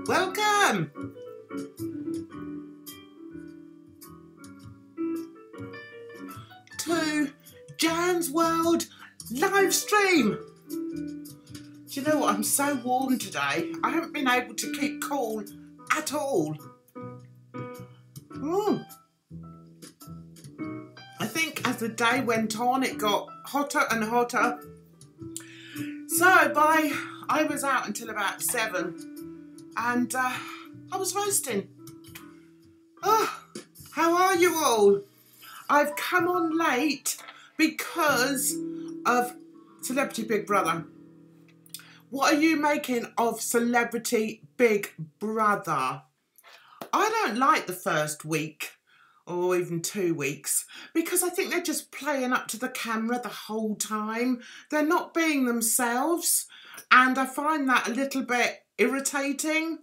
Welcome to Jan's World Livestream. Do you know what? I'm so warm today. I haven't been able to keep cool at all. I think as the day went on, it got hotter and hotter. So I was out until about 7, and I was roasting. Oh, how are you all? I've come on late because of Celebrity Big Brother. What are you making of Celebrity Big Brother? I don't like the first week or even 2 weeks because I think they're just playing up to the camera the whole time. They're not being themselves, and I find that a little bit irritating,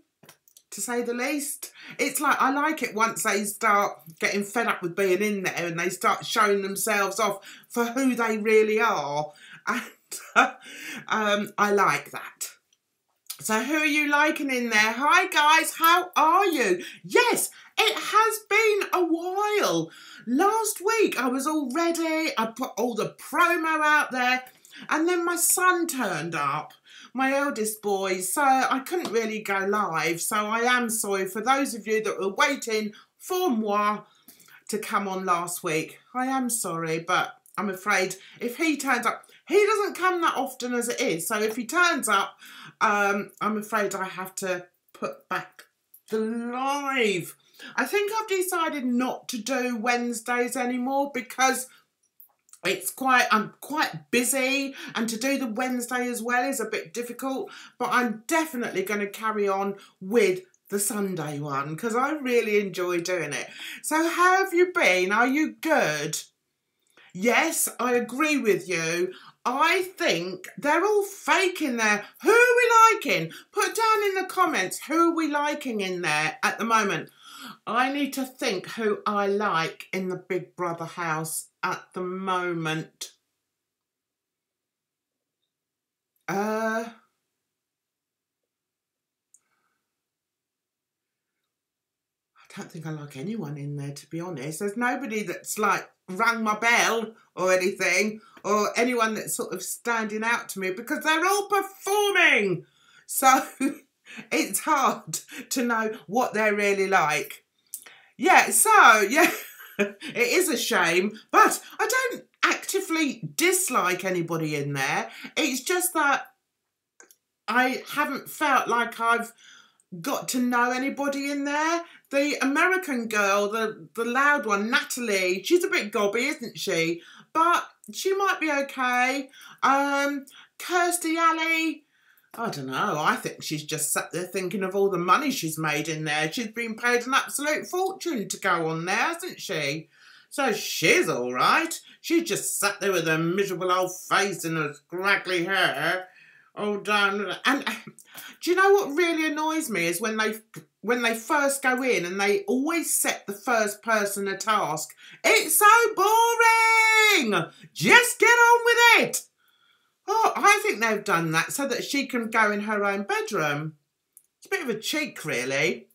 to say the least. It's like, I like it once they start getting fed up with being in there and they start showing themselves off for who they really are, and I like that. So who are you liking in there? Hi guys, how are you? Yes, it has been a while. Last week I was all ready. I put all the promo out there, and then my son turned up, my eldest boy, so I couldn't really go live. So I am sorry for those of you that were waiting for moi to come on last week. I am sorry, but I'm afraid if he turns up, he doesn't come that often as it is. So if he turns up, I'm afraid I have to put back the live. I think I've decided not to do Wednesdays anymore because I'm quite busy, and to do the Wednesday as well is a bit difficult, but I'm definitely going to carry on with the Sunday one because I really enjoy doing it. So how have you been? Are you good? Yes, I agree with you. I think they're all fake in there. Who are we liking? Put down in the comments who are we liking in there at the moment. I need to think who I like in the Big Brother house at the moment. I don't think I like anyone in there, to be honest. There's nobody that's like rang my bell or anything, or anyone that's sort of standing out to me, because they're all performing. So it's hard to know what they're really like. Yeah, so yeah, it is a shame, but I don't actively dislike anybody in there. It's just that I haven't felt like I've got to know anybody in there. The American girl, the loud one, Natalie, she's a bit gobby, isn't she? But she might be okay. Kirstie Alley, I don't know. I think she's just sat there thinking of all the money she's made in there. She's been paid an absolute fortune to go on there, hasn't she? So she's all right. She just sat there with her miserable old face and her scraggly hair all down. And do you know what really annoys me is when they first go in and they always set the first person a task. It's so boring. Just get on with it. Oh, I think they've done that so that she can go in her own bedroom. It's a bit of a cheek, really.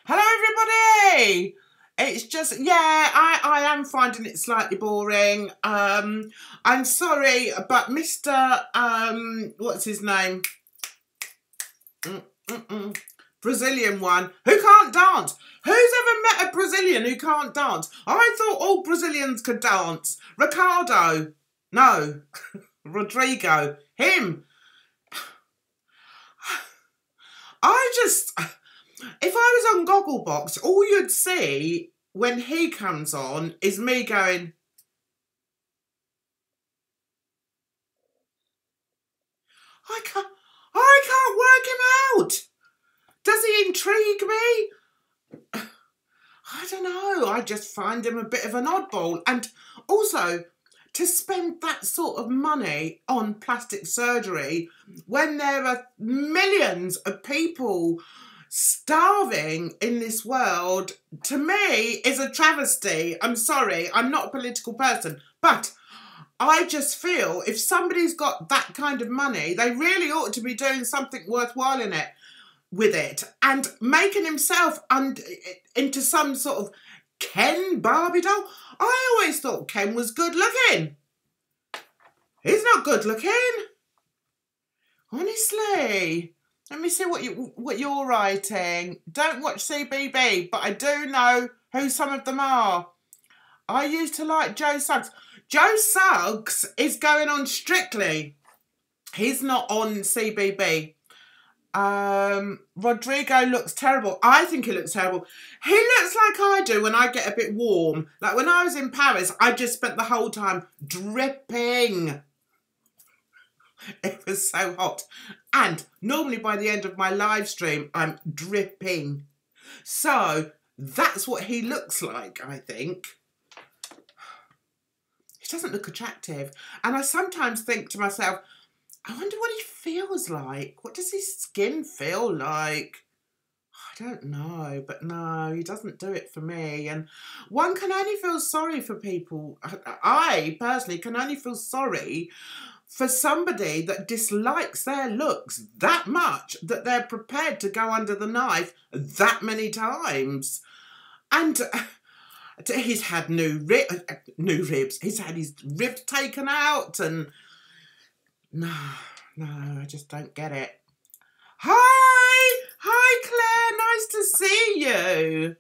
Hello, everybody. It's just, yeah, I am finding it slightly boring. I'm sorry, but Mr. What's his name? Brazilian one who can't dance. Who's ever met a Brazilian who can't dance? I thought all Brazilians could dance. Ricardo. No. Rodrigo. Him. If I was on Gogglebox, all you'd see when he comes on is me going, I can't work him out. Does he intrigue me? I don't know. I just find him a bit of an oddball. And also, to spend that sort of money on plastic surgery when there are millions of people starving in this world, to me, is a travesty. I'm sorry, I'm not a political person, but I just feel if somebody's got that kind of money, they really ought to be doing something worthwhile in it. with it and making himself into some sort of Ken Barbie doll. I always thought Ken was good looking. He's not good looking. Honestly. Let me see what you're writing. Don't watch CBB, but I do know who some of them are. I used to like Joe Suggs. Joe Suggs is going on Strictly. He's not on CBB. Rodrigo looks terrible. I think he looks terrible. He looks like I do when I get a bit warm. Like when I was in Paris, I just spent the whole time dripping. It was so hot. And normally by the end of my live stream, I'm dripping. So that's what he looks like, I think. He doesn't look attractive. And I sometimes think to myself, I wonder what he feels like. What does his skin feel like? I don't know, but no, he doesn't do it for me. And one can only feel sorry for people. I personally can only feel sorry for somebody that dislikes their looks that much that they're prepared to go under the knife that many times. And he's had new ribs. He's had his ribs taken out, and no, I just don't get it. Hi, Claire. Nice to see you.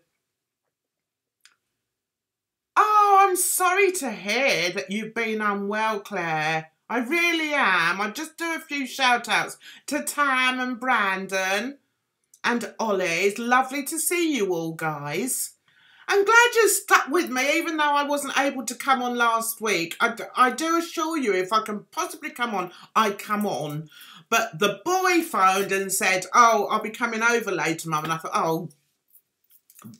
Oh, I'm sorry to hear that you've been unwell, Claire. I really am. I'll just do a few shout outs to Tam and Brandon and Ollie. It's lovely to see you all, guys. I'm glad you stuck with me, even though I wasn't able to come on last week. I do assure you, if I can possibly come on, I come on. But the boy phoned and said, oh, I'll be coming over later, Mum. And I thought, oh,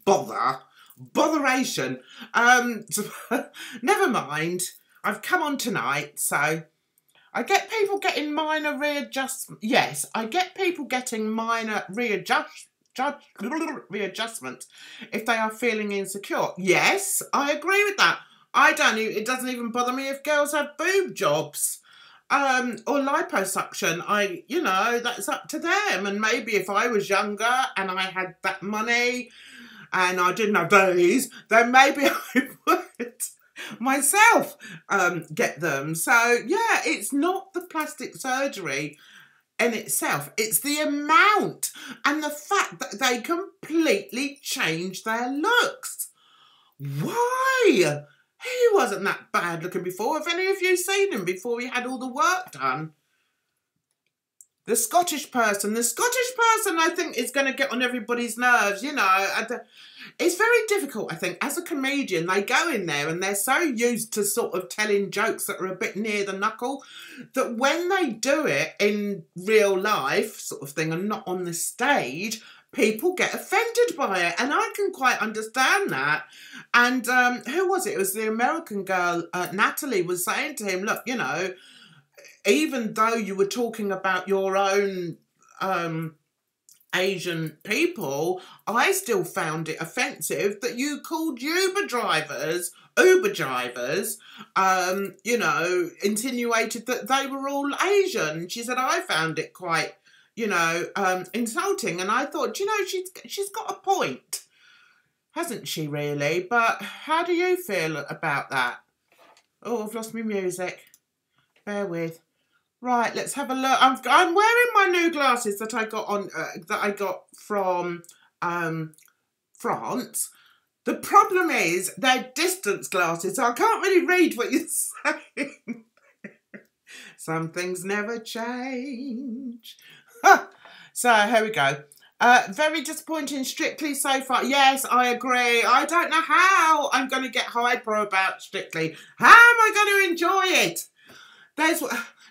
botheration. Never mind. I've come on tonight, so I get people getting minor readjustment. Yes, I get people getting minor readjustment if they are feeling insecure. Yes, I agree with that. It doesn't even bother me if girls have boob jobs or liposuction. You know, that's up to them. And maybe if I was younger and I had that money and I didn't have these, then maybe I would myself get them. So yeah, it's not the plastic surgery in itself, it's the amount and the fact that they completely change their looks. Why? He wasn't that bad looking before. Have any of you seen him before he had all the work done? The Scottish person, I think, is going to get on everybody's nerves, you know. It's very difficult, I think, as a comedian. They go in there and they're so used to sort of telling jokes that are a bit near the knuckle that when they do it in real life sort of thing and not on the stage, people get offended by it. And I can quite understand that. And who was it? It was the American girl, Natalie, was saying to him, look, you know, even though you were talking about your own Asian people, I still found it offensive that you called Uber drivers, you know, insinuated that they were all Asian. She said, I found it quite, you know, insulting. And I thought, you know, she's got a point, hasn't she, really? But how do you feel about that? Oh, I've lost my music. Bear with. Right, let's have a look. I'm wearing my new glasses that I got from France. The problem is they're distance glasses, so I can't really read what you're saying. Some things never change. So here we go. Very disappointing, Strictly so far. Yes, I agree. I don't know how I'm going to get hyper about Strictly. How am I going to enjoy it?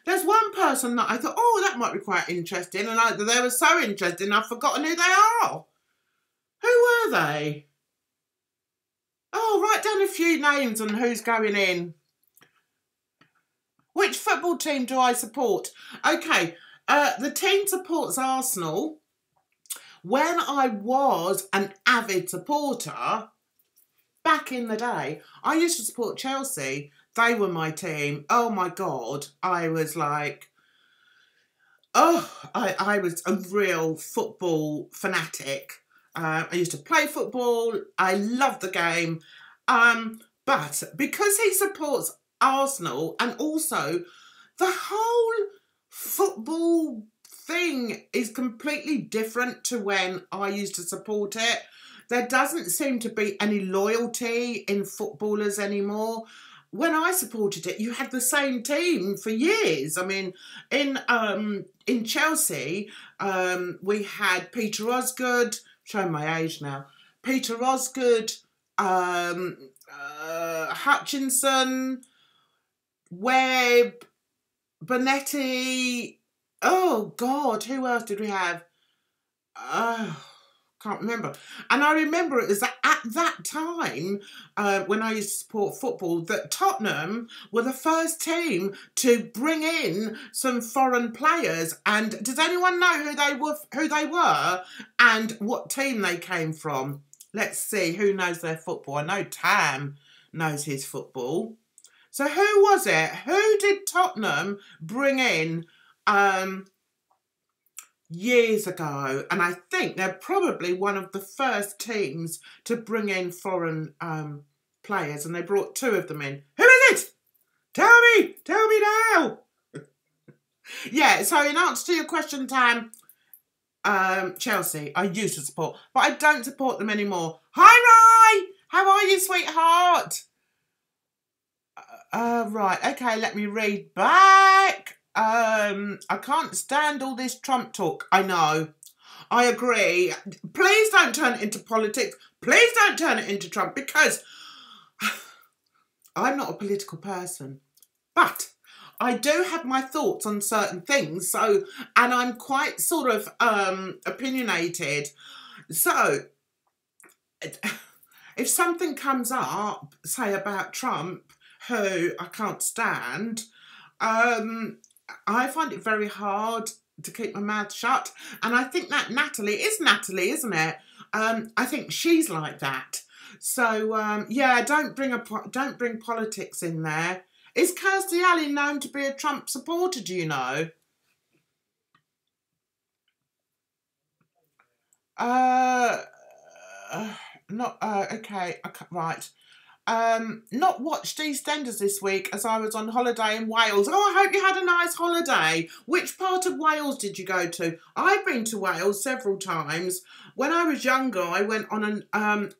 There's one person that I thought, oh, that might be quite interesting. And they were so interesting, I've forgotten who they are. Who were they? Oh, write down a few names and who's going in. Which football team do I support? Okay, the team supports Arsenal. When I was an avid supporter, back in the day, I used to support Chelsea. They were my team. Oh my God. I was like, Oh, I was a real football fanatic. I used to play football. I loved the game. But because he supports Arsenal, and also the whole football thing is completely different to when I used to support it. There doesn't seem to be any loyalty in footballers anymore. When I supported it, you had the same team for years. I mean, in Chelsea, we had Peter Osgood, showing my age now, Peter Osgood, Hutchinson, Webb, Bonetti. Oh God, who else did we have? Can't remember. And I remember it was at that time, when I used to support football, that Tottenham were the first team to bring in some foreign players. And does anyone know who they were and what team they came from? Let's see who knows their football. I know Tam knows his football. So who was it? Who did Tottenham bring in years ago? And I think they're probably one of the first teams to bring in foreign players, and they brought 2 of them in. Who is it? Tell me now. Yeah, so in answer to your question, Tam, Chelsea, I used to support, but I don't support them anymore. Hi, Rye! How are you, sweetheart? Right, okay, let me read back. I can't stand all this Trump talk. I know. I agree. Please don't turn it into politics. Please don't turn it into Trump, because I'm not a political person. But I do have my thoughts on certain things, so, and I'm quite sort of opinionated. So if something comes up, say about Trump, who I can't stand, I find it very hard to keep my mouth shut. And I think that Natalie, isn't it? I think she's like that. So yeah, don't bring politics in there. Is Kirstie Alley known to be a Trump supporter, do you know? Okay, right. Not watched Eastenders this week as I was on holiday in Wales. Oh, I hope you had a nice holiday. Which part of Wales did you go to? I've been to Wales several times. When I was younger, I went on an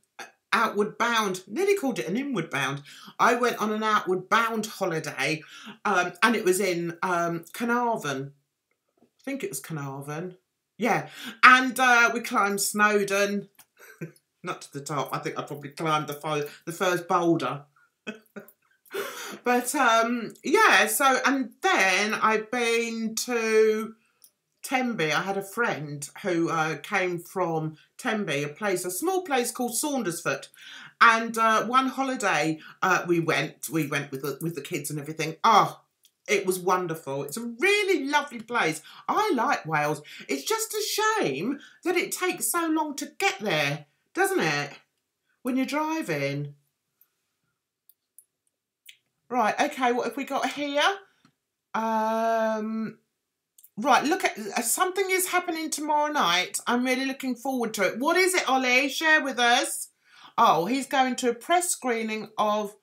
outward bound, nearly called it an inward bound. I went on an outward bound holiday, and it was in Carnarvon. I think it was Carnarvon. Yeah, and we climbed Snowdon. Not to the top. I think I probably climbed the first boulder. But yeah, so, and then I've been to Tenby. I had a friend who came from Tenby, a small place called Saundersfoot. And one holiday we went with the kids and everything. Oh, it was wonderful. It's a really lovely place. I like Wales. It's just a shame that it takes so long to get there, doesn't it? When you're driving. Right, okay, what have we got here? Right, look at, something is happening tomorrow night. I'm really looking forward to it. What is it, Ollie? Share with us. Oh, he's going to a press screening of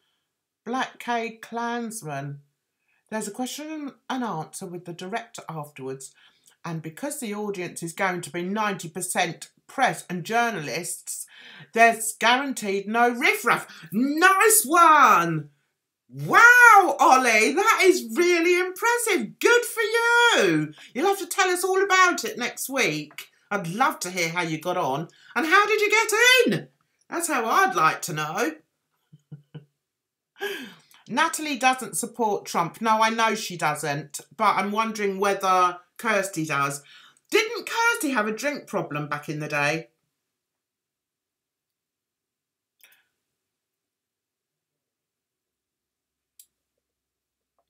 Black K Klansman. There's a question and answer with the director afterwards. And because the audience is going to be 90% press and journalists, there's guaranteed no riffraff. Nice one! Wow, Ollie, that is really impressive. Good for you. You'll have to tell us all about it next week. I'd love to hear how you got on. And how did you get in? That's how I'd like to know. Natalie doesn't support Trump. No, I know she doesn't. But I'm wondering whether Kirstie does. Didn't Kirstie have a drink problem back in the day?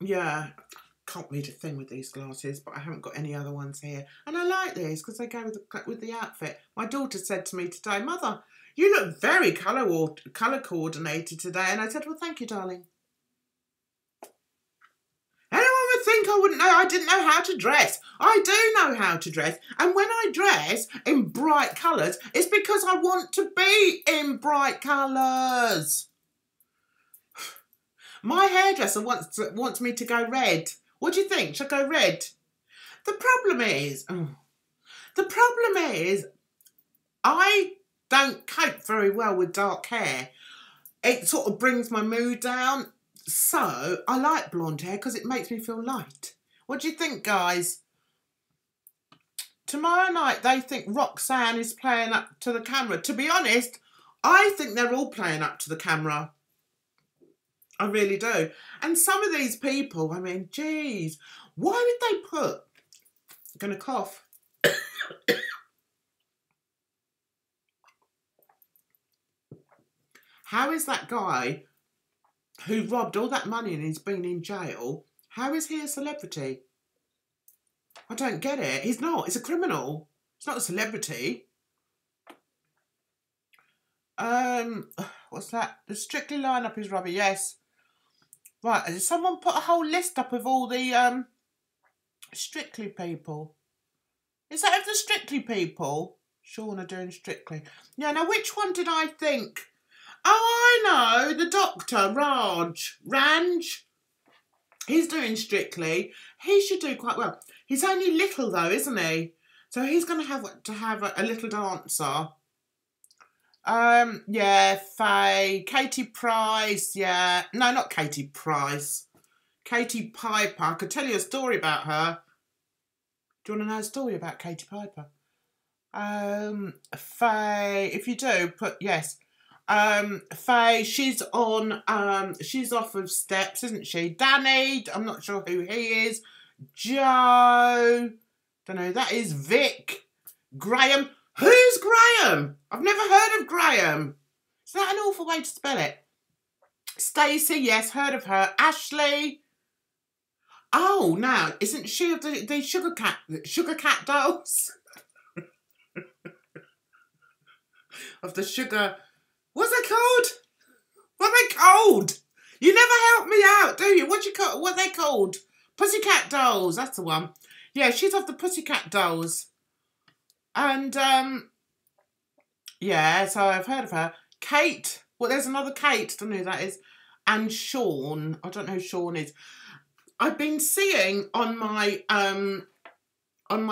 Yeah, can't read a thing with these glasses, but I haven't got any other ones here. And I like these because they go with the outfit. My daughter said to me today, Mother, you look very colour coordinated today. And I said, well, thank you, darling. Anyone would think think I wouldn't know? I didn't know how to dress. I do know how to dress. And when I dress in bright colours, it's because I want to be in bright colours. My hairdresser wants me to go red. What do you think? Should I go red? The problem is, I don't cope very well with dark hair. It sort of brings my mood down. So I like blonde hair because it makes me feel light. What do you think, guys? Tomorrow night they think Roxanne is playing up to the camera. To be honest, I think they're all playing up to the camera. I really do. And some of these people, I mean, geez, why would they put... I'm going to cough. How is that guy who robbed all that money and he's been in jail, how is he a celebrity? I don't get it. He's not. He's a criminal. He's not a celebrity. What's that? The Strictly lineup is rubbish. Yes. Right. Has someone put a whole list up of all the Strictly people? Is that of the Strictly people? Sean are doing Strictly. Yeah. Now, which one did I think? Oh, I know. The doctor, Ranj. He's doing Strictly. He should do quite well. He's only little though, isn't he? So he's going to have a little dancer. Yeah, Faye, Katie Price, yeah. No, not Katie Price. Katie Piper. I could tell you a story about her. Do you want to know a story about Katie Piper? Faye, if you do, put yes. Faye, she's off of Steps, isn't she? Danny, I'm not sure who he is. Joe, don't know who that is. Vic, Graham. Who's Graham? I've never heard of Graham. Is that an awful way to spell it? Stacey, yes, heard of her. Ashley. Oh, now, isn't she of the Sugar Cat dolls? Of the Sugar... What's they called? What are they called? You never help me out, do you? What are they called? Pussycat Dolls, that's the one. Yeah, she's of the Pussycat Dolls. And, yeah, so I've heard of her. Kate. Well, there's another Kate. Don't know who that is. And Sean. I don't know who Sean is. I've been seeing on my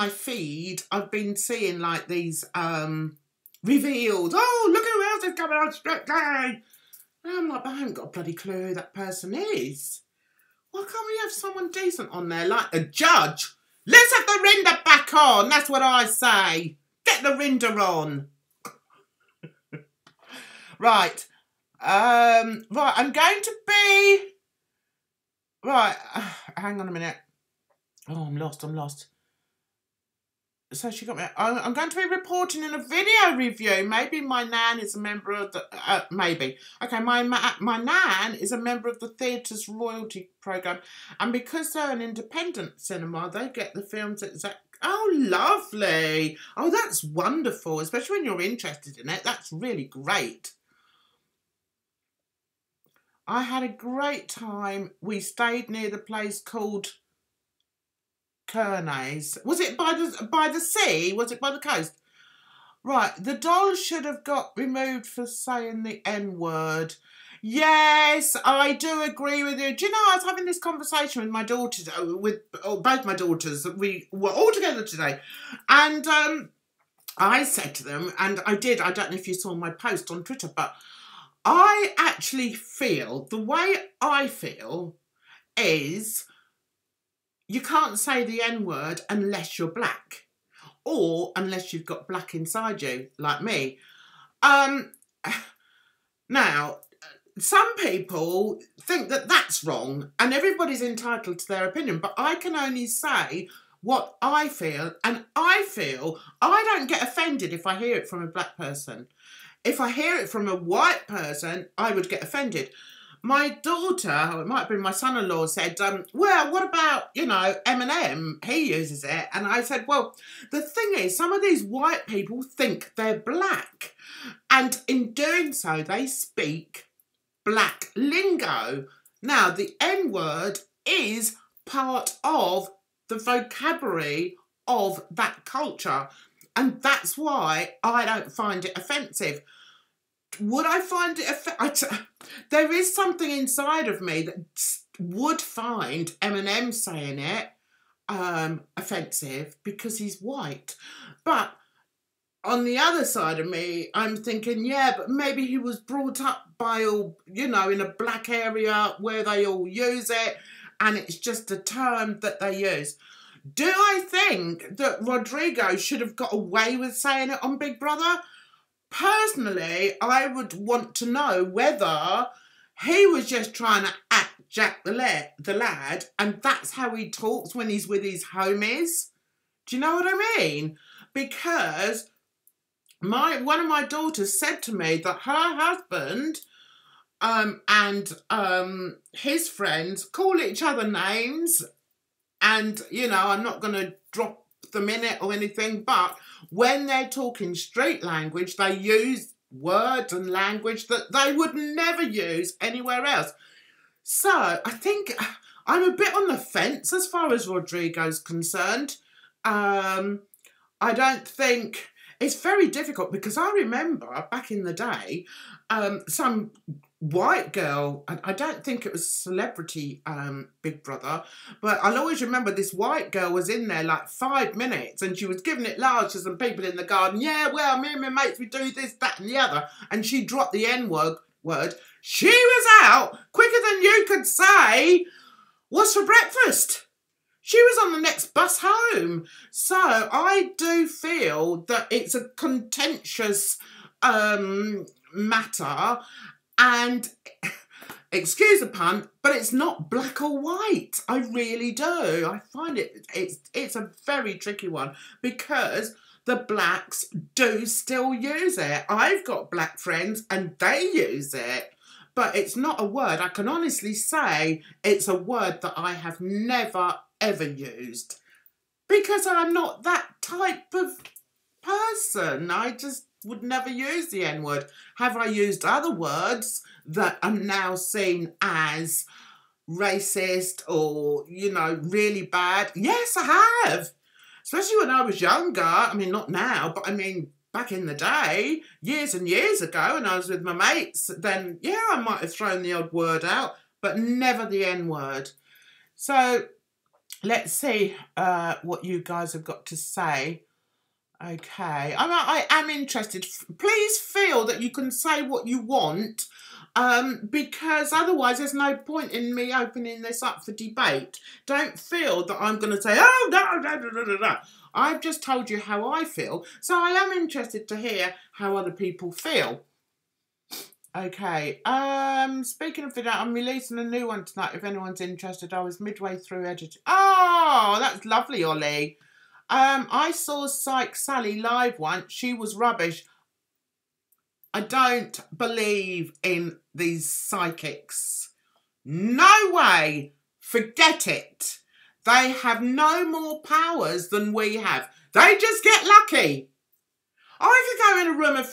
feed, I've been seeing, like, these, revealed. Oh, look who else is coming on Strictly. And I'm like, but I haven't got a bloody clue who that person is. Why can't we have someone decent on there, like a judge? Let's have the render back on. That's what I say. Get the render on. Right. Right, I'm going to be... Right, hang on a minute. Oh, I'm lost. So she got me. I'm going to be reporting in a video review. Maybe my nan is a member of the... maybe. Okay, my nan is a member of the theatre's royalty programme. And because they're an independent cinema, they get the films exact... Oh, lovely. Oh, that's wonderful. Especially when you're interested in it. That's really great. I had a great time. We stayed near the place called... Kernays. Was it by the sea? Was it by the coast? Right, the doll should have got removed for saying the N-word. Yes, I do agree with you. Do you know, I was having this conversation with my daughters, with both my daughters. We were all together today. And I said to them, and I don't know if you saw my post on Twitter, but I actually feel, the way I feel is... You can't say the N-word unless you're black or unless you've got black inside you, like me. Now, some people think that that's wrong and everybody's entitled to their opinion, but I can only say what I feel, and I feel I don't get offended if I hear it from a black person. If I hear it from a white person, I would get offended. My daughter, or it might have been my son-in-law, said, well, what about, you know, Eminem? He uses it. And I said, well, the thing is, some of these white people think they're black. And in doing so, they speak black lingo. Now, the N-word is part of the vocabulary of that culture. And that's why I don't find it offensive. Would I find it offensive? There is something inside of me that would find Eminem saying it offensive because he's white. But on the other side of me, I'm thinking, yeah, but maybe he was brought up by all, you know, in a black area where they all use it, and it's just a term that they use. Do I think that Rodrigo should have got away with saying it on Big Brother? Personally, I would want to know whether he was just trying to act Jack the lad, and that's how he talks when he's with his homies. Do you know what I mean? Because one of my daughters said to me that her husband and his friends call each other names, and, you know, I'm not going to drop them in it or anything, but when they're talking street language, they use words and language that they would never use anywhere else. So I think I'm a bit on the fence as far as Rodrigo's concerned. I don't think... It's very difficult because I remember back in the day, some white girl, I don't think it was Celebrity Big Brother, but I'll always remember this white girl was in there like 5 minutes and she was giving it large to some people in the garden. Yeah, well, me and my mates, we do this, that and the other. And she dropped the N-word. She was out quicker than you could say, what's for breakfast? She was on the next bus home. So I do feel that it's a contentious matter, and excuse the pun, but it's not black or white. I really do. I find it's a very tricky one because the blacks do still use it. I've got black friends and they use it. But it's not a word. I can honestly say it's a word that I have never, ever used. Because I'm not that type of person. I just would never use the N-word. Have I used other words that are now seen as racist or, you know, really bad? Yes, I have. Especially when I was younger. I mean, not now, but I mean... back in the day, years and years ago, when I was with my mates, then, yeah, I might have thrown the odd word out, but never the N-word. So, let's see what you guys have got to say. Okay, I am interested. Please feel that you can say what you want, because otherwise there's no point in me opening this up for debate. Don't feel that I'm going to say, oh, no. I've just told you how I feel, so I am interested to hear how other people feel. Okay, speaking of video, I'm releasing a new one tonight if anyone's interested. I was midway through editing. Oh, that's lovely, Ollie. I saw Psych Sally live once. She was rubbish. I don't believe in these psychics. No way. Forget it. They have no more powers than we have. They just get lucky. I could go in a room of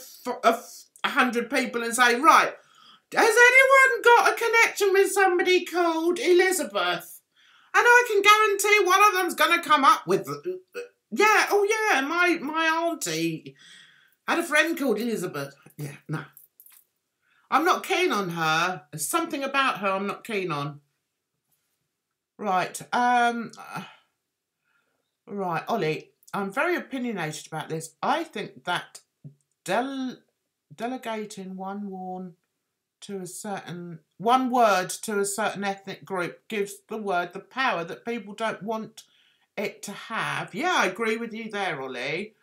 100 people and say, right, has anyone got a connection with somebody called Elizabeth? And I can guarantee one of them's going to come up with, yeah, oh yeah, my auntie had a friend called Elizabeth. Yeah, no. I'm not keen on her. There's something about her I'm not keen on. Right, right, Ollie, I'm very opinionated about this. I think that delegating one word to a certain ethnic group gives the word the power that people don't want it to have. Yeah, I agree with you there, Ollie.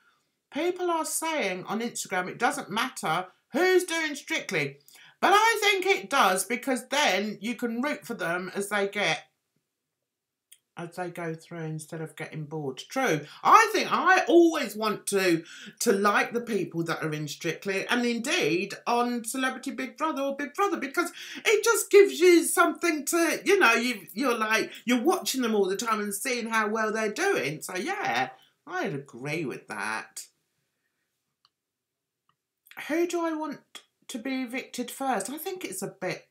People are saying on Instagram it doesn't matter who's doing Strictly, but I think it does, because then you can root for them as they go through instead of getting bored. True. I think I always want to like the people that are in Strictly, and indeed on Celebrity Big Brother or Big Brother, because it just gives you something to, you know, you're watching them all the time and seeing how well they're doing. So yeah, I'd agree with that. Who do I want to be evicted first? I think it's a bit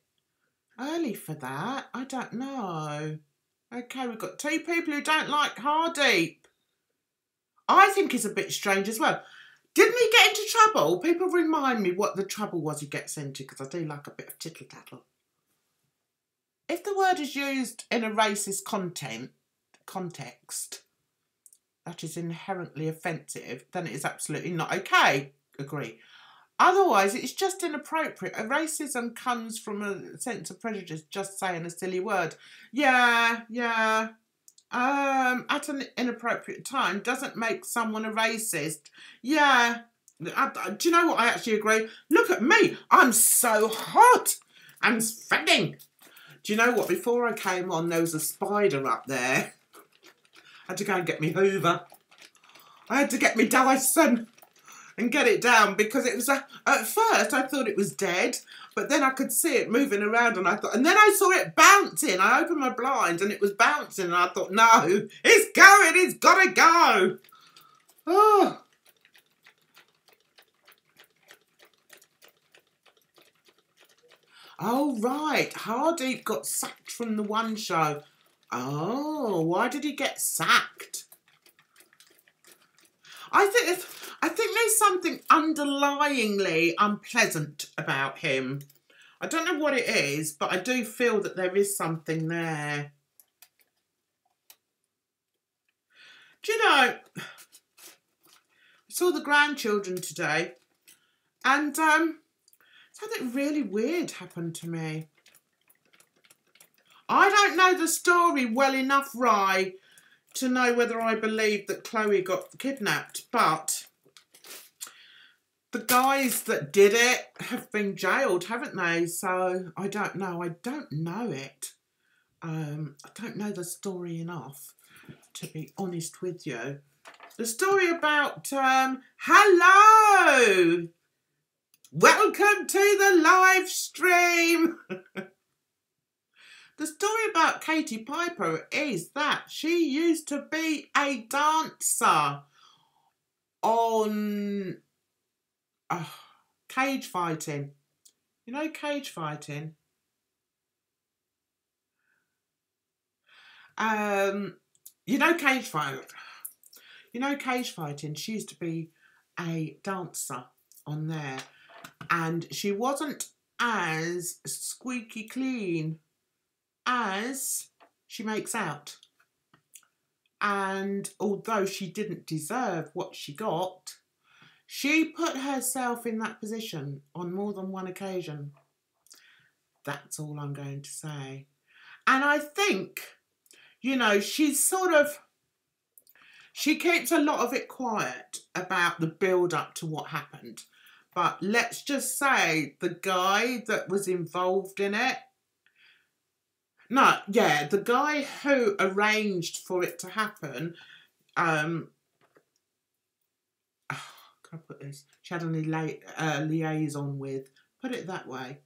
early for that. I don't know. Okay, we've got 2 people who don't like Hardeep. I think he's a bit strange as well. Didn't he get into trouble? People remind me what the trouble was he gets into, because I do like a bit of tittle-tattle. If the word is used in a racist context that is inherently offensive, then it is absolutely not okay. Agree. Otherwise, it's just inappropriate. Racism comes from a sense of prejudice, just saying a silly word. Yeah. At an inappropriate time doesn't make someone a racist. Yeah. Do you know what? I actually agree. Look at me. I'm so hot. I'm spreading. Do you know what? Before I came on, there was a spider up there. I had to go and get me Hoover. I had to get me Dyson and get it down, because it was at first I thought it was dead, but then I could see it moving around, and then I saw it bouncing. I opened my blinds and it was bouncing, and I thought, no, it's going, it's got to go. Oh, right, Hardeep got sacked from the one show. Oh, why did he get sacked? I think there's something underlyingly unpleasant about him. I don't know what it is, but I do feel that there is something there. Do you know, I saw the grandchildren today, and something really weird happened to me. I don't know the story well enough, Rye, to know whether I believe that Chloe got kidnapped, but the guys that did it have been jailed, haven't they? So I don't know. I don't know it. I don't know the story enough, to be honest with you. The story about, hello! Welcome to the live stream! The story about Katie Piper is that she used to be a dancer on cage fighting. You know cage fighting? You know cage fighting? She used to be a dancer on there, and she wasn't as squeaky clean as she makes out. And although she didn't deserve what she got, she put herself in that position on more than one occasion. That's all I'm going to say. And I think, you know, she keeps a lot of it quiet about the build-up to what happened. But let's just say the guy that was involved in it, the guy who arranged for it to happen, how can I put this? She had a liaison with, put it that way.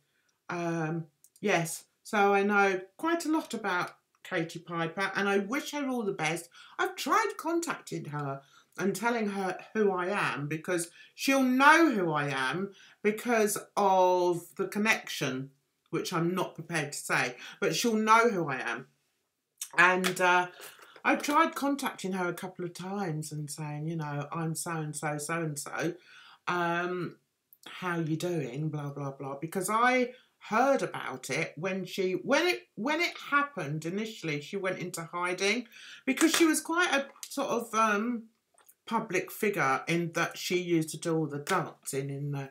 Yes, so I know quite a lot about Katie Piper, and I wish her all the best. I've tried contacting her and telling her who I am, because she'll know who I am because of the connection, which I'm not prepared to say, but she'll know who I am. And I've tried contacting her a couple of times and saying, you know, I'm so-and-so, so-and-so, how you doing, blah, blah, blah, because I heard about it when it happened initially. She went into hiding because she was quite a sort of public figure, in that she used to do all the dancing in the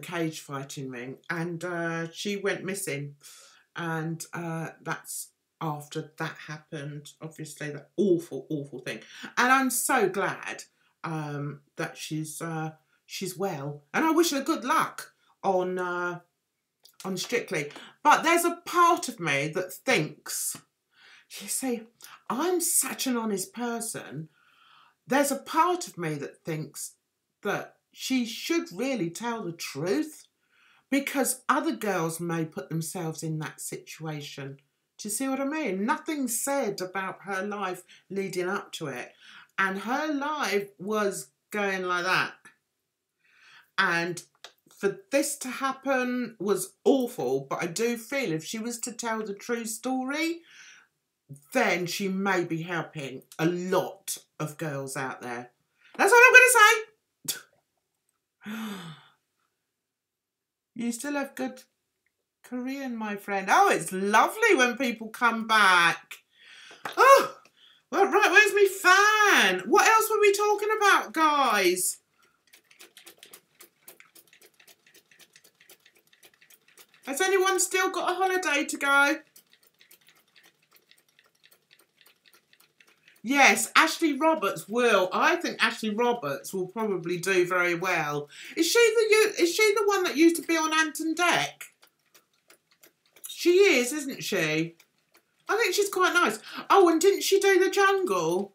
cage fighting ring, and she went missing, and that's after that happened, obviously, that awful thing. And I'm so glad that she's well, and I wish her good luck on Strictly. But there's a part of me that thinks, you see, I'm such an honest person. There's a part of me that thinks that she should really tell the truth, because other girls may put themselves in that situation. Do you see what I mean? Nothing's said about her life leading up to it, and her life was going like that. And for this to happen was awful, but I do feel if she was to tell the true story, then she may be helping a lot of girls out there. That's all I'm going to say. You still have good Korean, my friend. Oh, it's lovely when people come back. Oh, well, right, where's my fan? What else were we talking about, guys? Has anyone still got a holiday to go? Yes, Ashley Roberts will. I think Ashley Roberts will probably do very well. Is she the one that used to be on Ant and Dec? She is, isn't she? I think she's quite nice. Oh, and didn't she do The Jungle?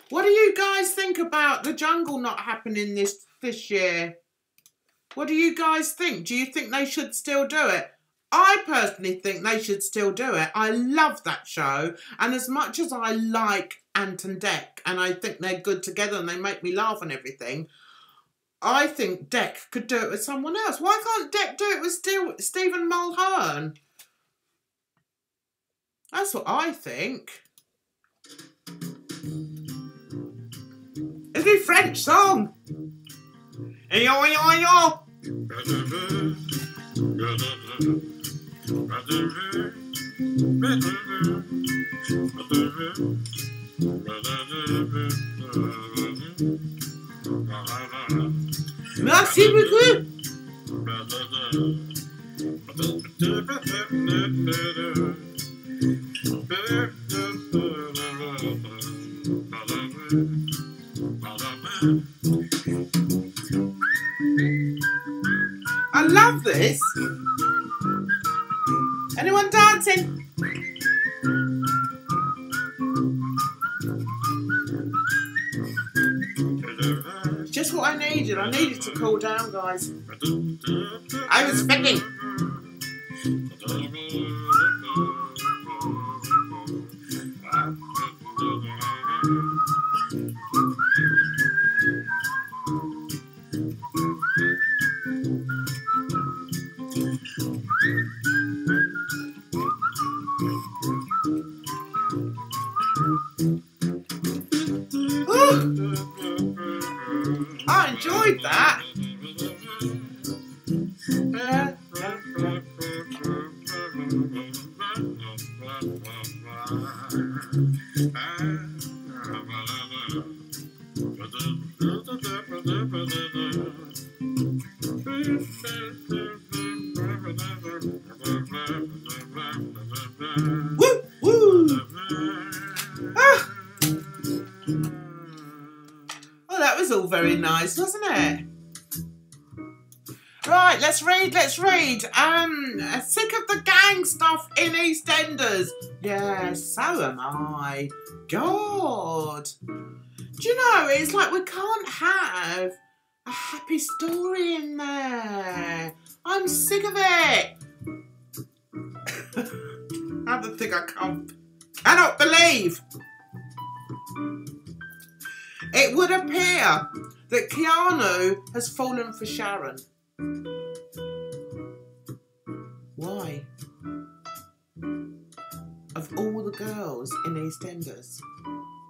What do you guys think about The Jungle not happening this year? What do you guys think? Do you think they should still do it? I personally think they should still do it. I love that show. And as much as I like Ant and Dec, and I think they're good together and they make me laugh and everything, I think Dec could do it with someone else. Why can't Dec do it with Stephen Mulhern? That's what I think. It's my French song. Yo, yo, yo. Merci beaucoup. I love this. Anyone dancing? Just what I needed. I needed to cool down, guys. I was spinning. I enjoyed that. Woo, woo. Ah. Well, that was all very nice, wasn't it? Right, let's read. Sick of the gang stuff in Eastenders. Yes, so am I. God. Do you know, it's like we can't have a happy story in there. I'm sick of it. Another thing I cannot believe. It would appear that Keanu has fallen for Sharon. Why? Of all the girls in EastEnders,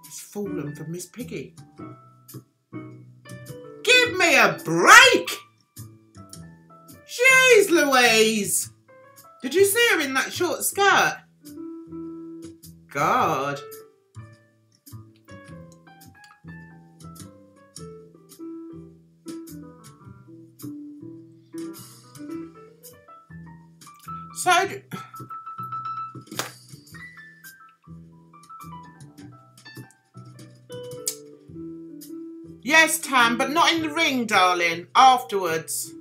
he's fallen for Miss Piggy. Give me a break! Jeez Louise! Did you see her in that short skirt? God. So, yes, Tam, but not in the ring, darling. Afterwards.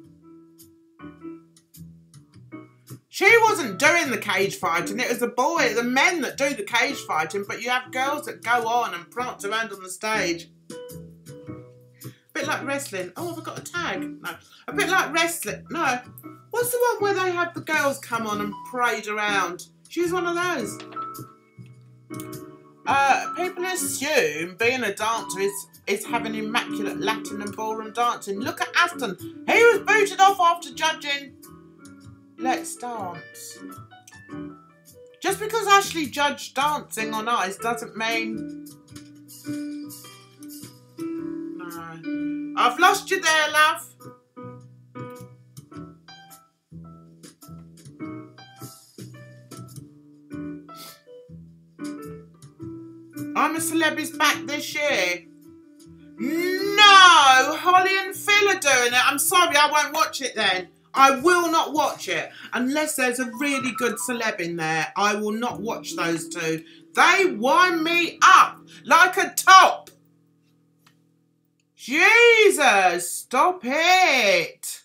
She wasn't doing the cage fighting. It was the men that do the cage fighting, but you have girls that go on and prance around on the stage. A bit like wrestling. Oh, have I got a tag? No. A bit like wrestling. No. What's the one where they have the girls come on and parade around? She's one of those. People assume being a dancer is having immaculate Latin and ballroom dancing. Look at Aston. He was booted off after judging Let's Dance. Just because Ashley judged dancing on ice doesn't mean... No. I've lost you there, love. Imaceleb is back this year. No! Holly and Phil are doing it. I'm sorry, I won't watch it then. I will not watch it. Unless there's a really good celeb in there. I will not watch those two. They wind me up like a top. Jesus, stop it.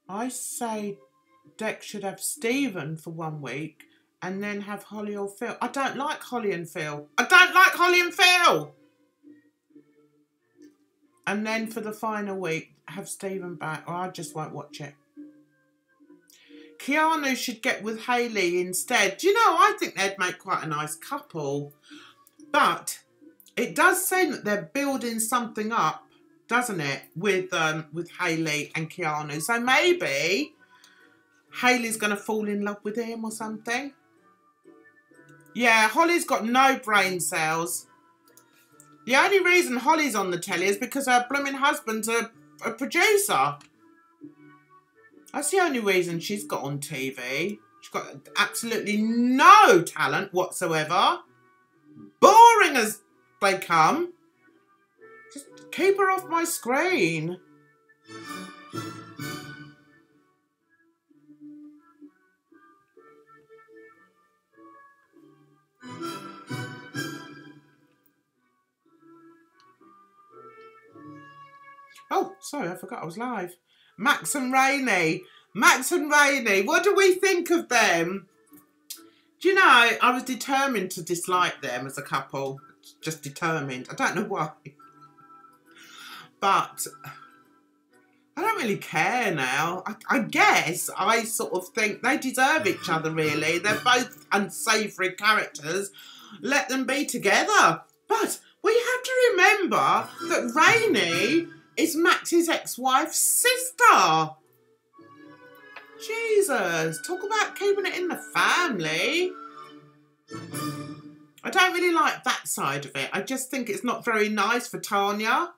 I say Dex should have Stephen for 1 week and then have Holly or Phil. I don't like Holly and Phil. I don't like Holly and Phil. And then for the final week, have Stephen back or I just won't watch it. Keanu should get with Hayley instead. Do you know, I think they'd make quite a nice couple. But it does seem that they're building something up, doesn't it, with Hayley and Keanu. So maybe Hayley's going to fall in love with him or something. Yeah, Holly's got no brain cells. The only reason Holly's on the telly is because her blooming husband's a producer. That's the only reason she's got on TV. She's got absolutely no talent whatsoever. Boring as they come. Keep her off my screen. Oh, sorry, I forgot I was live. Max and Rainey. Max and Rainey. What do we think of them? Do you know, I was determined to dislike them as a couple. Just determined. I don't know why. But I don't really care now. I guess I sort of think they deserve each other, really. They're both unsavoury characters. Let them be together. But we have to remember that Rainey is Max's ex-wife's sister. Jesus, talk about keeping it in the family. I don't really like that side of it. I just think it's not very nice for Tanya.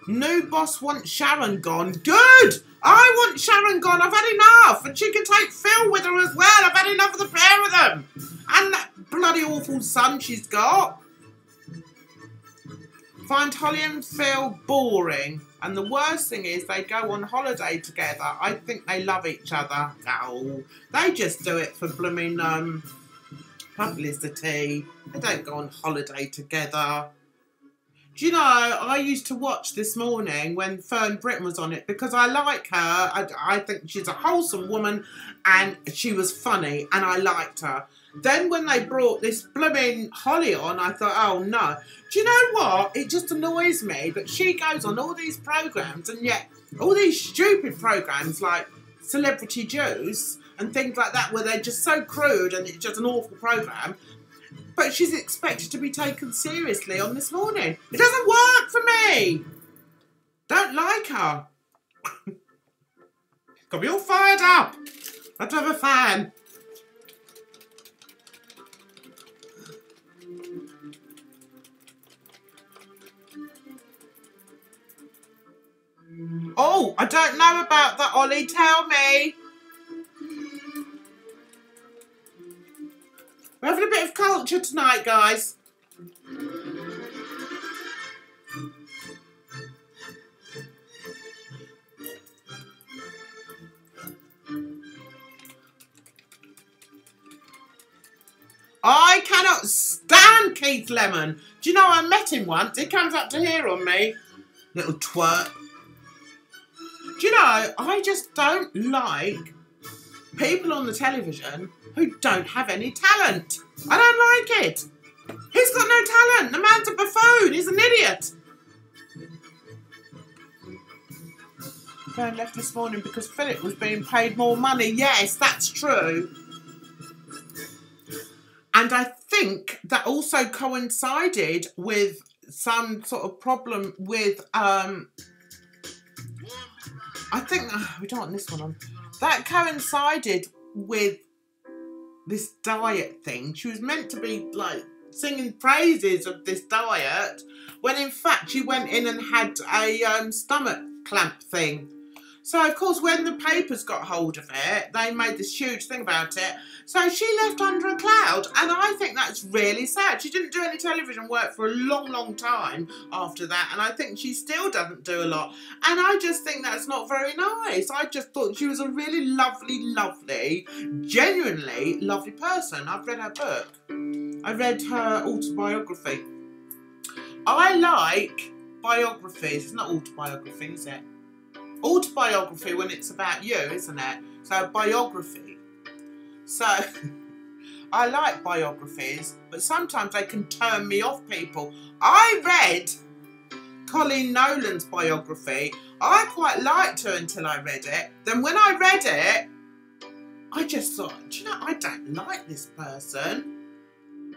New boss wants Sharon gone. Good! I want Sharon gone. I've had enough. And she can take Phil with her as well. I've had enough of the pair of them. And that bloody awful son she's got. Find Holly and Phil boring. And the worst thing is they go on holiday together. I think they love each other. No, they just do it for blooming publicity. They don't go on holiday together. Do you know, I used to watch This Morning when Fern Britton was on it because I like her. I think she's a wholesome woman and she was funny and I liked her. Then when they brought this blooming Holly on, I thought, oh no. Do you know what? It just annoys me that she goes on all these programmes and yet all these stupid programmes like Celebrity Juice and things like that where they're just so crude and it's just an awful programme. But she's expected to be taken seriously on This Morning. It doesn't work for me. Don't like her. Got me all fired up. I have to have a fan. Oh, I don't know about that, Ollie. Tell me. We're having a bit of culture tonight, guys. I cannot stand Keith Lemon. Do you know I met him once? He comes up to here on me. Little twerp. Do you know, I just don't like people on the television who don't have any talent. I don't like it. He's got no talent. The man's a buffoon. He's an idiot. Phone left this morning because Philip was being paid more money. Yes, that's true. And I think that also coincided with some sort of problem with, I think, we don't want this one on. That coincided with this diet thing. She was meant to be like singing praises of this diet when in fact she went in and had a stomach clamp thing. So of course when the papers got hold of it, they made this huge thing about it. So she left under a cloud, and I think that's really sad. She didn't do any television work for a long time after that, and I think she still doesn't do a lot. And I just think that's not very nice. I just thought she was a really lovely, genuinely lovely person. I've read her book. I read her autobiography. I like biographies. It's not autobiography, is it? Autobiography when it's about you, isn't it? So biography. So I like biographies, but sometimes they can turn me off people. I read Colleen Nolan's biography. I quite liked her until I read it. Then when I read it, I just thought, do you know, I don't like this person.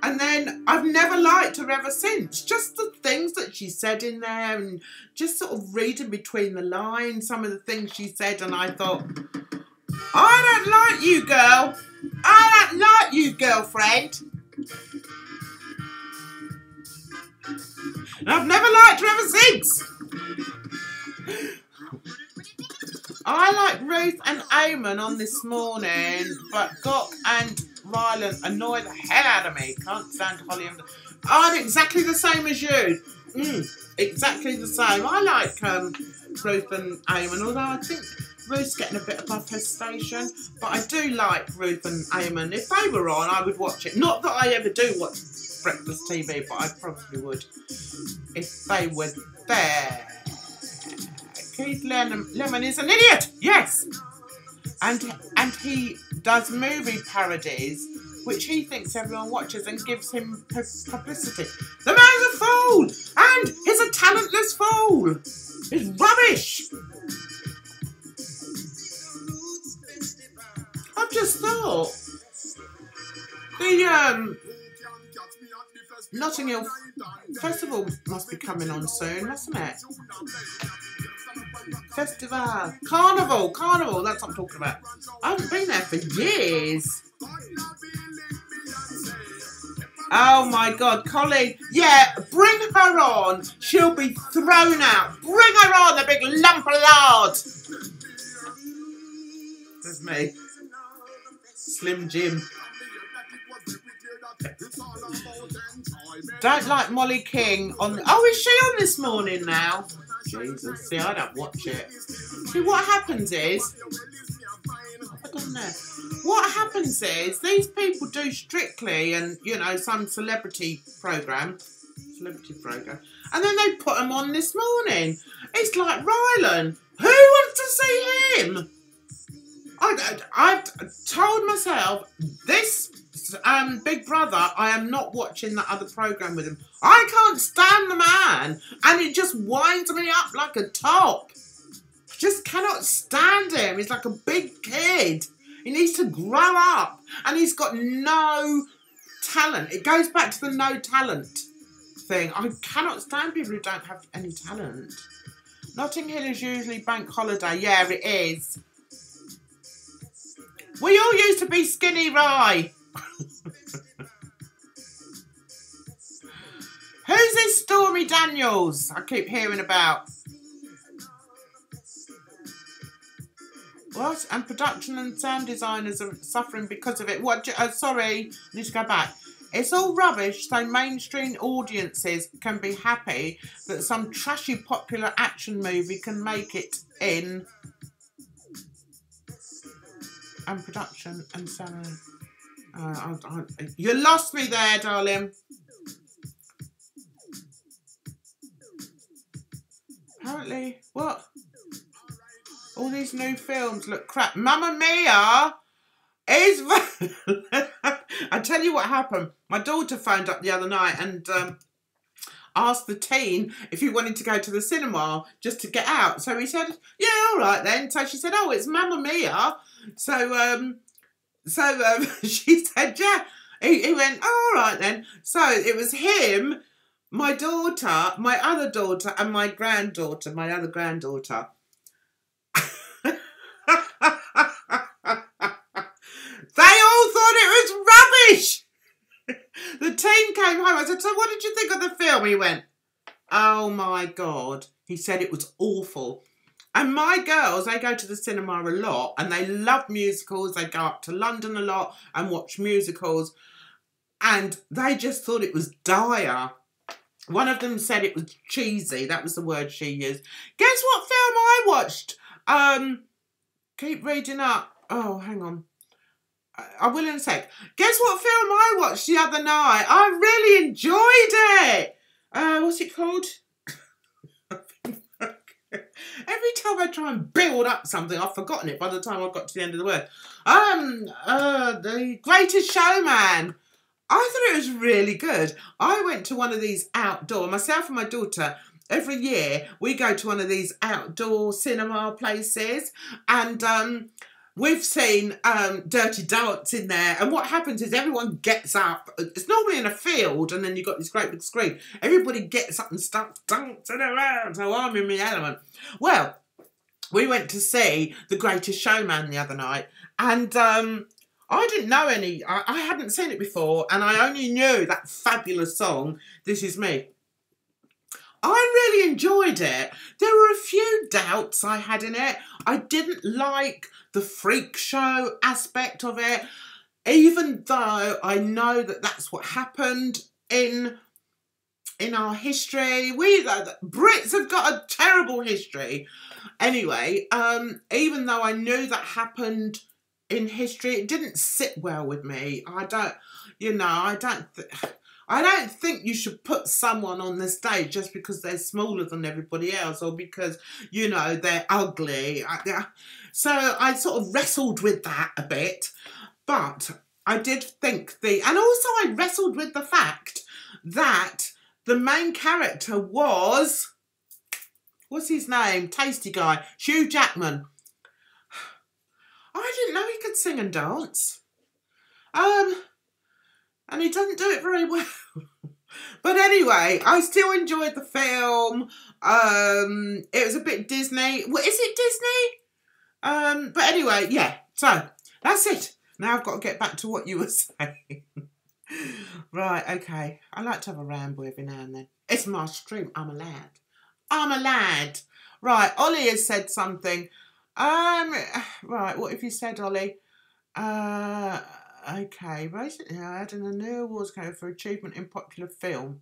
And then I've never liked her ever since. Just the things that she said in there, and just sort of reading between the lines, some of the things she said, and I thought, I don't like you, girl. I don't like you, girlfriend. And I've never liked her ever since. I like Ruth and Eamon on This Morning, but Gok and Ryland annoy the hell out of me. Can't stand Holly and... I'm exactly the same as you. Exactly the same. I like Ruth and Eamon, although I think Ruth's getting a bit above her station. But I do like Ruth and Eamon. If they were on, I would watch it. Not that I ever do watch breakfast TV, but I probably would if they were there. Keith Lemon is an idiot. Yes. And he does movie parodies, which he thinks everyone watches and gives him publicity. The man's a fool, and he's a talentless fool. He's rubbish. I've just thought the Notting Hill Festival must be coming on soon, mustn't it? Festival. Carnival, that's what I'm talking about. I haven't been there for years. Oh my God, Colleen. Yeah, bring her on. She'll be thrown out. Bring her on, the big lump of lard. There's me. Slim Jim. Don't like Molly King on... Oh, is she on This Morning now? Jesus, see, I don't watch it. See, what happens is... I don't know. What happens is, these people do Strictly and, you know, some celebrity programme, and then they put them on This Morning. It's like Ryland. Who wants to see him? I've told myself, this Big Brother, I am not watching that other programme with him. I can't stand the man, and it just winds me up like a top. I just cannot stand him. He's like a big kid. He needs to grow up, and he's got no talent. It goes back to the no talent thing. I cannot stand people who don't have any talent. Notting Hill is usually bank holiday. Yeah, it is. We all used to be Skinny Rye. Who's this Stormy Daniels I keep hearing about? What? And production and sound designers are suffering because of it. What? Sorry, I need to go back. It's all rubbish, so mainstream audiences can be happy that some trashy popular action movie can make it in. And production and sound. You lost me there, darling. Apparently, what? All these new films look crap. Mamma Mia! It's I tell you what happened. My daughter phoned up the other night and asked the teen if he wanted to go to the cinema just to get out. So he said, yeah, all right then. So she said, oh, it's Mamma Mia. So she said, yeah. He went, oh, all right then. So it was him, my daughter, my other daughter, and my granddaughter, my other granddaughter. They all thought it was rubbish. The teen came home. I said, so what did you think of the film? He went, oh my God. He said it was awful. And my girls, they go to the cinema a lot and they love musicals. They go up to London a lot and watch musicals. And they just thought it was dire. One of them said it was cheesy. That was the word she used. Guess what film I watched? Keep reading up. Oh, hang on. I will in a sec. Guess what film I watched the other night? I really enjoyed it. What's it called? Every time I try and build up something, I've forgotten it by the time I got to the end of the word. The Greatest Showman. I thought it was really good. I went to one of these outdoor, myself and my daughter, every year we go to one of these outdoor cinema places, and we've seen Dirty Dancing there, and what happens is everyone gets up. It's normally in a field, and then you've got this great big screen. Everybody gets up and starts dancing around, so I'm in my element. Well, we went to see The Greatest Showman the other night, and I didn't know any, I hadn't seen it before, and I only knew that fabulous song, This Is Me. I really enjoyed it. There were a few doubts I had in it. I didn't like the freak show aspect of it, even though I know that that's what happened in our history. The Brits have got a terrible history. Anyway, even though I knew that happened in history, it didn't sit well with me. I don't think you should put someone on the stage just because they're smaller than everybody else, or because, you know, they're ugly. So I sort of wrestled with that a bit, but I did think and also I wrestled with the fact that the main character was, what's his name? Tasty guy, Hugh Jackman. I didn't know he could sing and dance. And he doesn't do it very well. But anyway, I still enjoyed the film. It was a bit Disney. Well, is it Disney? But anyway, yeah. So, that's it. Now I've got to get back to what you were saying. Right, okay. I like to have a ramble every now and then. It's my stream. I'm a lad. I'm a lad. Right, Ollie has said something. Right, what have you said, Ollie? Okay, recently I had an new awards category for achievement in popular film.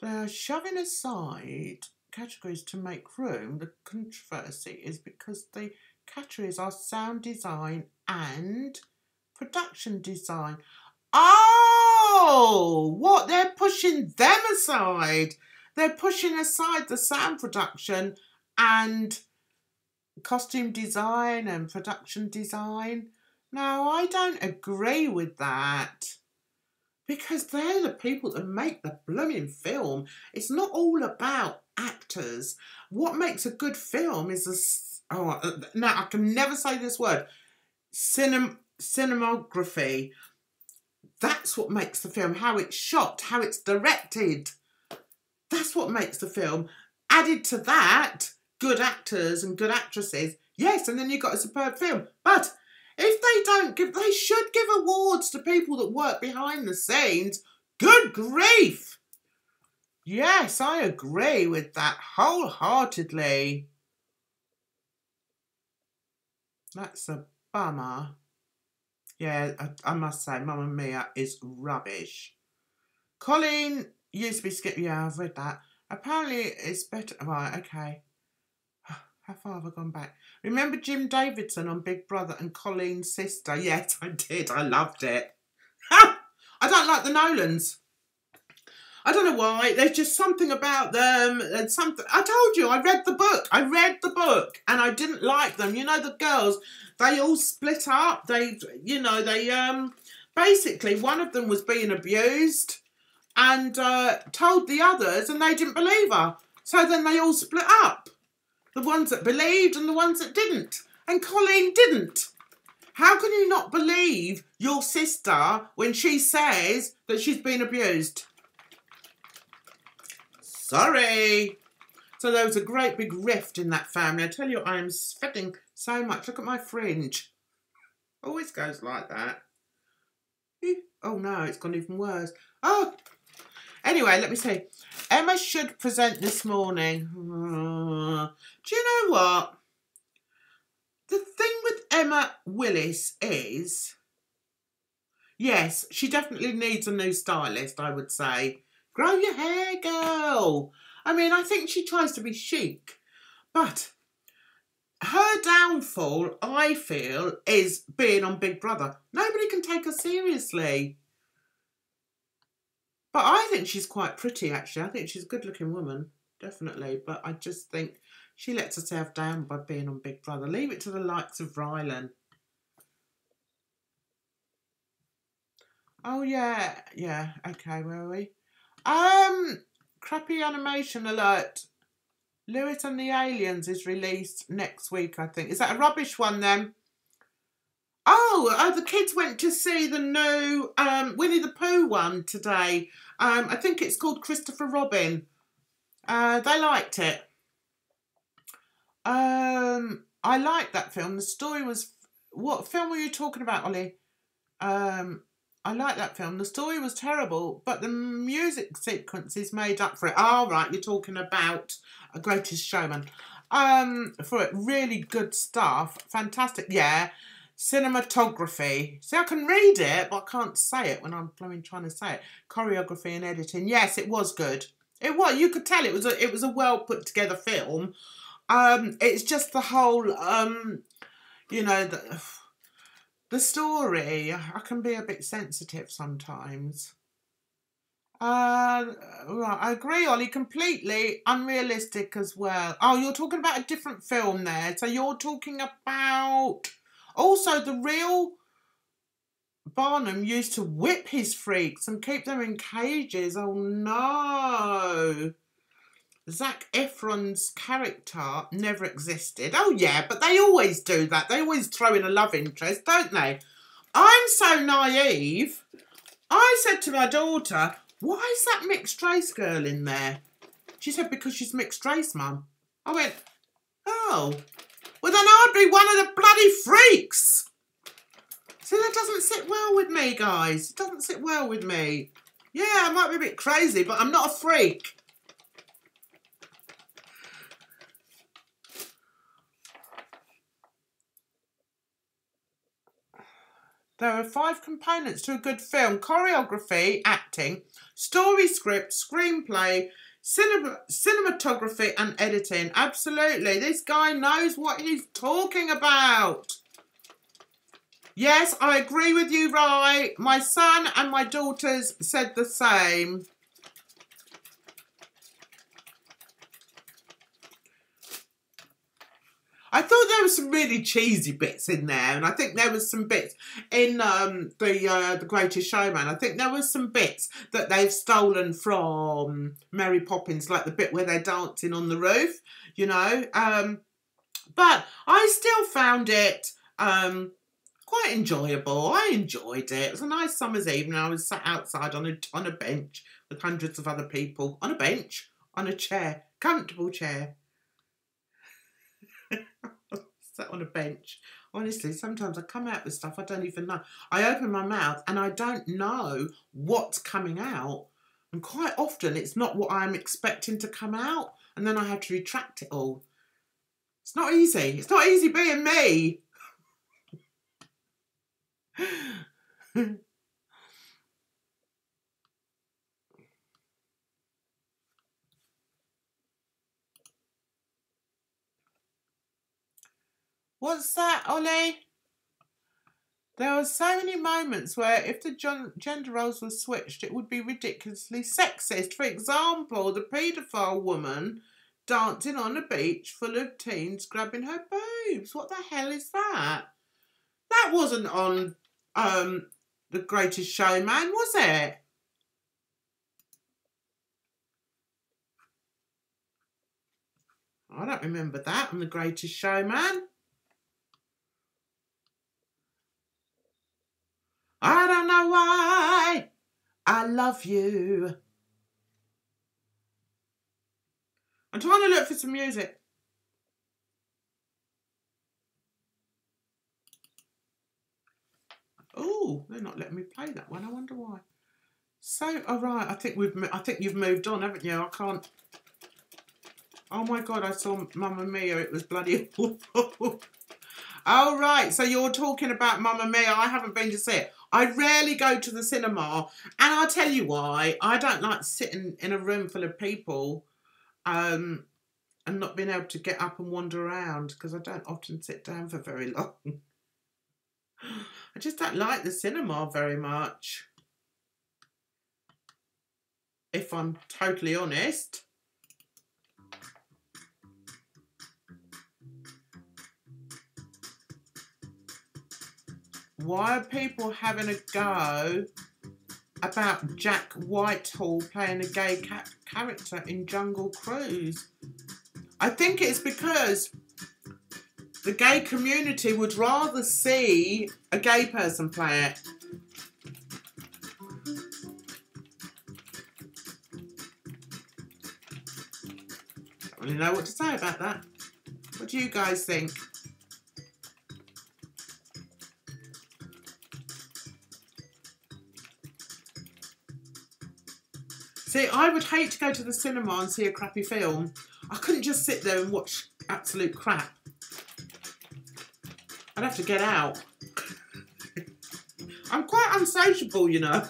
They're shoving aside categories to make room. The controversy is because the categories are sound design and production design. Oh, what? They're pushing them aside. They're pushing aside the sound production and costume design and production design. No, I don't agree with that. Because they're the people that make the blooming film. It's not all about actors. What makes a good film is no, I can never say this word. Cinematography. That's what makes the film. How it's shot, how it's directed. That's what makes the film. Added to that, good actors and good actresses. Yes, and then you've got a superb film. But if they don't give, they should give awards to people that work behind the scenes. Good grief. Yes, I agree with that wholeheartedly. That's a bummer. Yeah, I must say, Mamma Mia is rubbish. Colleen used to be skip. Yeah, I've read that. Apparently it's better. Right, okay. How far have I gone back? Remember Jim Davidson on Big Brother and Colleen's sister? Yes, I did. I loved it. I don't like the Nolans. I don't know why. There's just something about them. And something. I told you, I read the book. I read the book, and I didn't like them. You know, the girls, they all split up. They, you know, they basically one of them was being abused, and told the others, and they didn't believe her. So then they all split up. The ones that believed and the ones that didn't. And Colleen didn't. How can you not believe your sister when she says that she's been abused? Sorry. So there was a great big rift in that family. I tell you, I am sweating so much. Look at my fringe. Always goes like that. Oh no, it's gone even worse. Oh, anyway, let me see. Emma should present this morning. Do you know what? The thing with Emma Willis is, yes, she definitely needs a new stylist, I would say. Grow your hair, girl. I mean, I think she tries to be chic, but her downfall, I feel, is being on Big Brother. Nobody can take her seriously. But I think she's quite pretty, actually. I think she's a good-looking woman, definitely. But I just think she lets herself down by being on Big Brother. Leave it to the likes of Rylan. Oh, yeah. Yeah, okay, where are we? Crappy animation alert. Lewis and the Aliens is released next week, I think. Is that a rubbish one, then? Oh, the kids went to see the new Winnie the Pooh one today. I think it's called Christopher Robin. They liked it. I liked that film. The story was... What film were you talking about, Ollie? I liked that film. The story was terrible, but the music sequences made up for it. Oh, right, you're talking about A Greatest Showman. For it, really good stuff. Fantastic, yeah. Cinematography. See, I can read it, but I can't say it when I'm trying to say it. Choreography and editing. Yes, it was good. It was. You could tell it was a well put together film. It's just the whole, you know, the story. I can be a bit sensitive sometimes. Right, I agree, Ollie. Completely unrealistic as well. Oh, you're talking about a different film there. So you're talking about... Also, the real Barnum used to whip his freaks and keep them in cages. Oh, no. Zac Efron's character never existed. Oh, yeah, but they always do that. They always throw in a love interest, don't they? I'm so naive. I said to my daughter, why is that mixed race girl in there? She said, because she's mixed race, Mum. I went, oh, well, then I'd be one of the bloody freaks. See, that doesn't sit well with me, guys. It doesn't sit well with me. Yeah, I might be a bit crazy, but I'm not a freak. There are 5 components to a good film: choreography, acting, story, script, screenplay, cinematography and editing. Absolutely. This guy knows what he's talking about. Yes, I agree with you, Rai. My son and my daughters said the same. I thought there were some really cheesy bits in there, and I think there was some bits in the Greatest Showman. I think there was some bits that they've stolen from Mary Poppins, like the bit where they're dancing on the roof, you know. But I still found it quite enjoyable. I enjoyed it. It was a nice summer's evening. I was sat outside on a bench with hundreds of other people. On a bench, on a chair, comfortable chair. Sat on a bench. Honestly, sometimes I come out with stuff I don't even know. I open my mouth and I don't know what's coming out. And quite often it's not what I'm expecting to come out. And then I have to retract it all. It's not easy. It's not easy being me. What's that, Ollie? There are so many moments where if the gender roles were switched, it would be ridiculously sexist. For example, the paedophile woman dancing on a beach full of teens grabbing her boobs. What the hell is that? That wasn't on The Greatest Showman, was it? I don't remember that on The Greatest Showman. I don't know why I love you. I'm trying to look for some music. Oh, they're not letting me play that one. I wonder why. So, all right. I think you've moved on, haven't you? I can't. Oh my God! I saw Mamma Mia. It was bloody awful. Oh right. So you're talking about Mamma Mia. I haven't been to see it. I rarely go to the cinema, and I'll tell you why. I don't like sitting in a room full of people, and not being able to get up and wander around because I don't often sit down for very long. I just don't like the cinema very much, if I'm totally honest. Why are people having a go about Jack Whitehall playing a gay character in Jungle Cruise? I think it's because the gay community would rather see a gay person play it. Don't really know what to say about that. What do you guys think? See, I would hate to go to the cinema and see a crappy film. I couldn't just sit there and watch absolute crap. I'd have to get out. I'm quite unsociable, you know.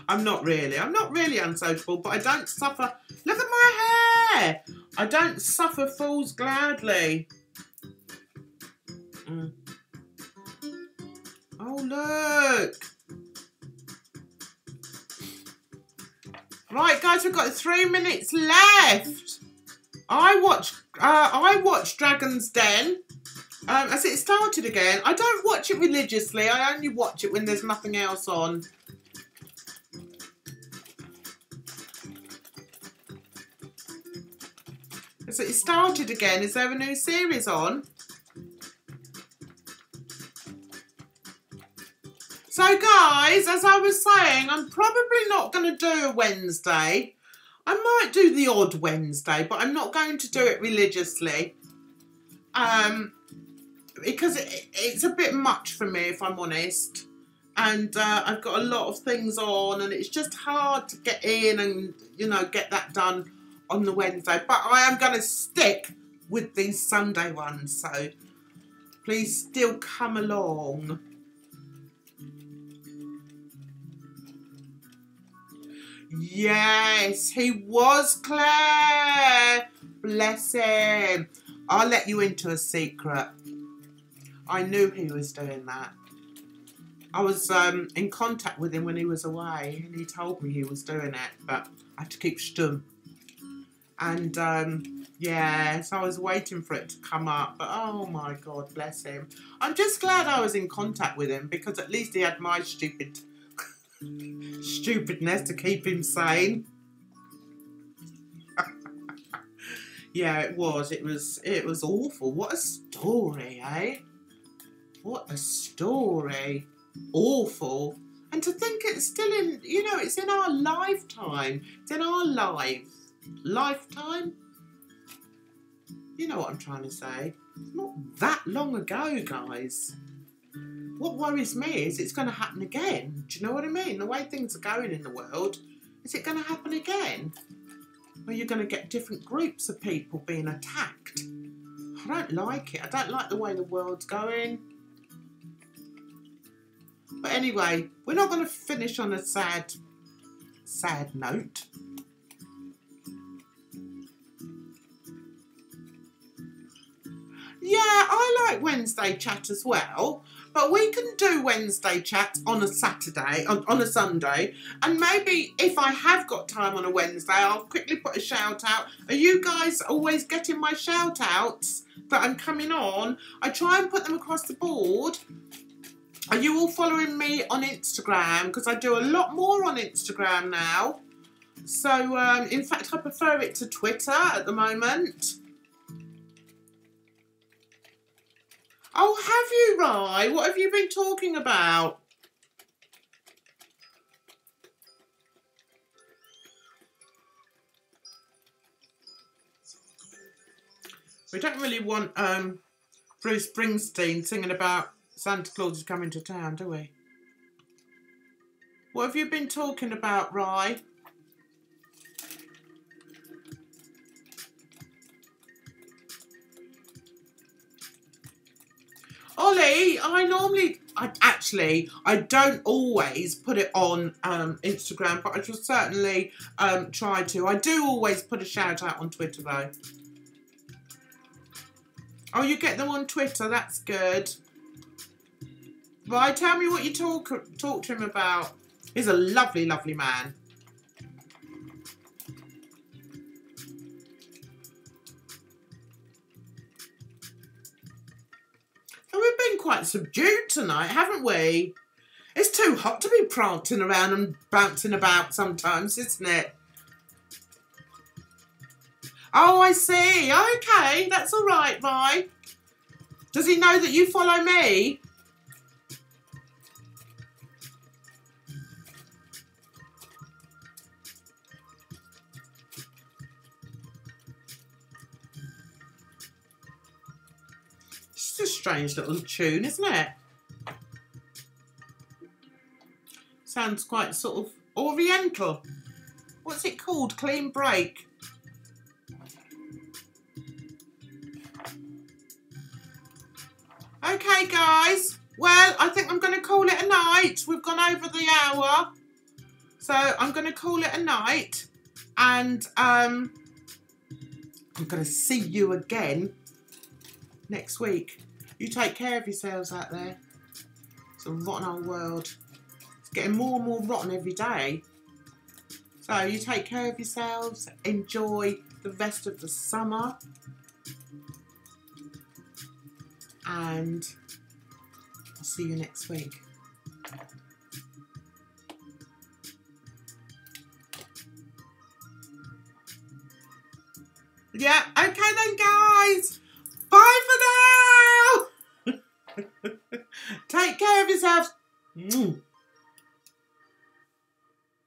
I'm not really unsociable, but I don't suffer. Look at my hair. I don't suffer fools gladly. Oh, look. Right, guys, we've got 3 minutes left. I watched Dragon's Den. As it started again. I don't watch it religiously. I only watch it when there's nothing else on. So it started again. Is there a new series on? So guys, as I was saying, I'm probably not going to do a Wednesday. I might do the odd Wednesday, but I'm not going to do it religiously. Because it's a bit much for me, if I'm honest. And I've got a lot of things on, and it's just hard to get in and, you know, get that done on the Wednesday. But I am going to stick with these Sunday ones, so please still come along. Yes, he was Claire. Bless him. I'll let you into a secret. I knew he was doing that. I was in contact with him when he was away, and he told me he was doing it, but I had to keep stum. And yeah, so I was waiting for it to come up, but oh my God, bless him. I'm just glad I was in contact with him, because at least he had my stupidness to keep him sane. Yeah, it was awful. What a story, eh? What a story. Awful. And to think it's still in, you know, it's in our lifetime. It's in our lifetime. You know what I'm trying to say. It's not that long ago, guys. What worries me is it's going to happen again. Do you know what I mean? The way things are going in the world, is it going to happen again? Or you're going to get different groups of people being attacked? I don't like it. I don't like the way the world's going. But anyway, we're not going to finish on a sad note. Yeah, I like Wednesday chat as well, but we can do Wednesday chat on a Saturday, on a Sunday, and maybe if I have got time on a Wednesday, I'll quickly put a shout out. Are you guys always getting my shout outs that I'm coming on? I try and put them across the board. Are you all following me on Instagram? Because I do a lot more on Instagram now. So, in fact, I prefer it to Twitter at the moment. Oh, have you, Rye? What have you been talking about? We don't really want Bruce Springsteen singing about Santa Claus is coming to town, do we? What have you been talking about, Rye? Ollie, I don't always put it on Instagram, but I shall certainly try to. I do always put a shout out on Twitter though. Oh, you get them on Twitter, that's good. Right, tell me what you talk to him about. He's a lovely, lovely man. And we've been quite subdued tonight, haven't we? It's too hot to be prancing around and bouncing about sometimes, isn't it? Oh, I see. Okay, that's all right, Vi. Does he know that you follow me? It's a strange little tune, isn't it? Sounds quite sort of oriental. What's it called? Clean Break. Okay, guys. Well, I think I'm going to call it a night. We've gone over the hour. So I'm going to call it a night. And I'm going to see you again next week. You take care of yourselves out there. It's a rotten old world. It's getting more and more rotten every day. So you take care of yourselves. Enjoy the rest of the summer. And I'll see you next week. Yeah, okay then, guys. Bye for now. Take care of yourselves.